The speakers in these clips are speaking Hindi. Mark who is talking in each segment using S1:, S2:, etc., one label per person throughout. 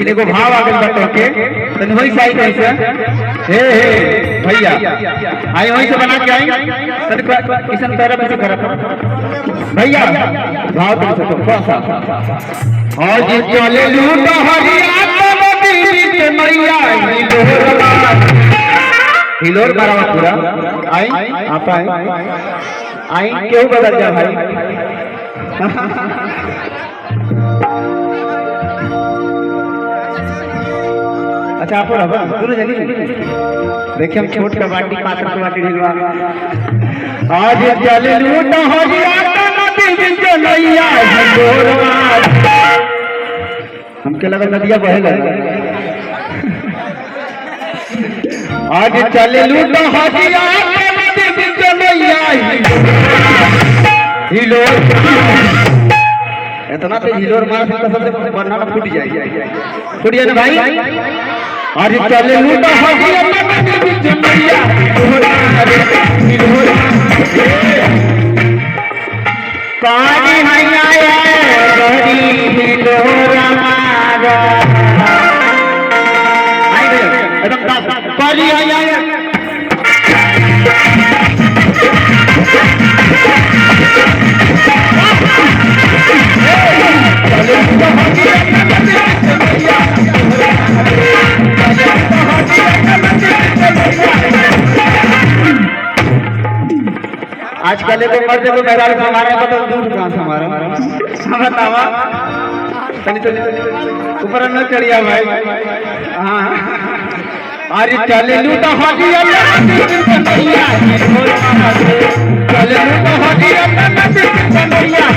S1: लेकिन एगो भाव आ गइल बा के तनी वही साई कैसे हे भैया आई वही से बना के आई तनी किसन पैरा पे करत भैया भाव तो थोड़ा सा आज चले लूट हरिया तो बीबी के मैया हिलोर मारा पूरा आई आप आई क्यों बदल जा भाई अच्छा आप दोनों जनी देखिए हम छोट कबाटी पात्र कबाटी ढिलवा आज चले लूट हरिया नदी बिच नैया हिलोरवा हमके लगा नदिया बहे लगा आज चले लूट हरिया नदी बिच नैया हिलोर इतना तो हिलोर मार तो सबसे बनना फूट जाएगी फूट जाए ना भाई आज चले लूट हरिया नदी बिच नैया हिलोर कानी हैया गरी हिलोर मागा आई गए एकदम पाली हैया आजकल को मर्द को मेहराल को हमारे को तो दूर कहां से हमारा हम बतावा तनी तनी ऊपर न चढ़िया भाई हां आज चले लूट हरिया नैया चले लूट हरिया नैया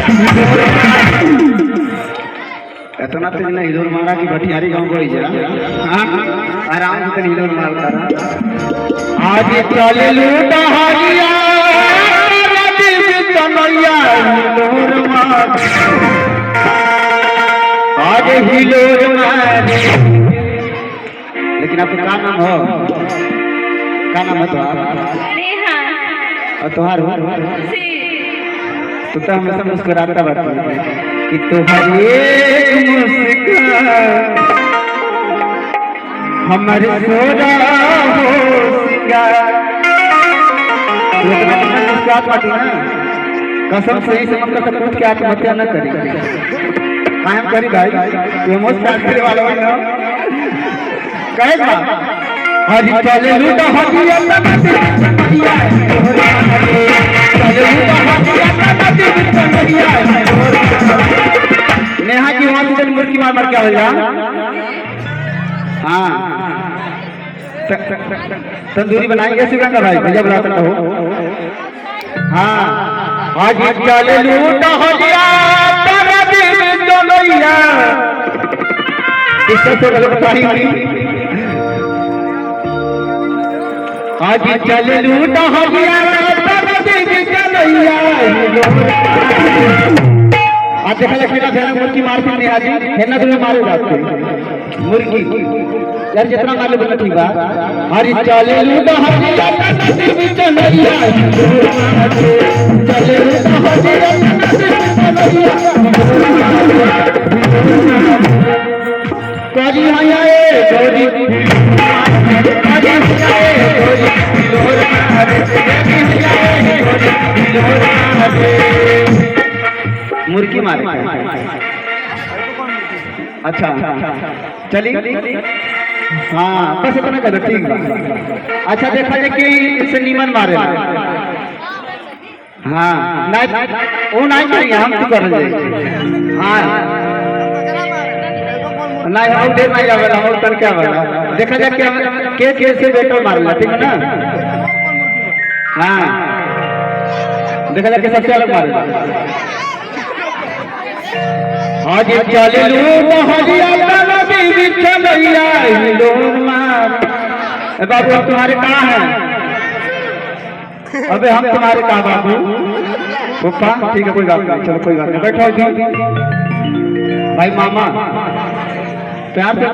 S1: इतना तो नहीं हिलोर मारा की भटियारी गांव कोई जा हां आराम से तनी हिलोर मारता आज चले लूट हरिया नैया हिलोर मार आज हिलोर मारे लेकिन आपका क्या नाम हो क्या नाम है तुम्हारा और तुम्हारा तो हमेशा मुस्कुराता बात कि तुम्हारी मुस्कान हमारे सोरा हो सिंगार मुस्कुरात बात ना कसम सही से मतलब सब कुछ के आत्महत्या न करी कायम करी भाई ये मुस्कुरात करे वाला है ना कहेगा हरि चले लूट हरिया नदी नैया चले लूट हरिया नदी नैया नेहा की वहां से मुर्गी मार मार क्या हो जा हां तंदूरी बनाएंगे सुगंधा भाई भैया बुलाता हो हां आज चले लूट हरिया नदी नैया इससे तो गलत बताई हुई आज चले लूट हरिया नदी नैया आज देखा लखीना भेना मुर्गी मारती नहीं आज हेना तुम्हें मारे जाते मुर्गी यार जितना मार ले बोला ठीक बा हरि चले लूट हरिया नदी नैया चले लूट हरिया नदी नैया करी हैया गरी करी हैया गरी हिलोर मारे हिलोर मारे मुर्गी मारे अच्छा चली हाँ बस इतना कर ठीक बा अच्छा देखा जाए कि इससे नीमन मारे हाँ नहीं वो नहीं करेंगे हम तो कर रहे हाँ नहीं हम देर नहीं आवेला हम तन क्या वाला देखा जाए कि के से बेटर मारला ठीक है ना हां देखा जाए कि सबसे अलग मारला आज चले लूट हरिया नदी बिच नैया हिलोर मार बाबू हम तुम्हारे कहाँ हैं अबे हम तुम्हारे कहाँ बाबू पप्पा ठीक है कोई बात नहीं चलो कोई बात नहीं बैठो भाई मामा प्यार से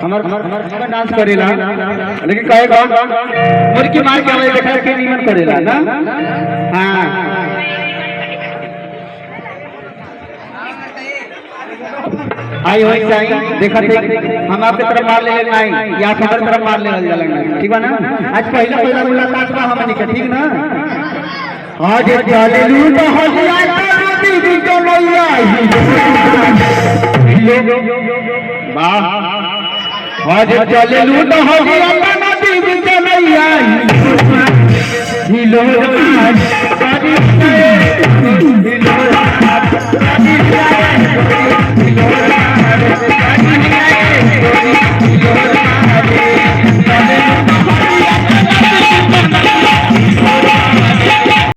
S1: हमार डांस करेला लेकिन कहेगा मुर्गी मार के हमें देखा के नीमन करेला ना हां आई वही चाहिए देखा थे हम आपके तरफ मार ले नहीं या हमारे तरफ मार ले जाला ठीक बा ना आज पहला पहला मुलाकात बा हमनी के ठीक ना आज चले लू तो हलिया तारी दी तो मैया वाह आज चले लू तो हलिया तारी दी तो मैया हिलो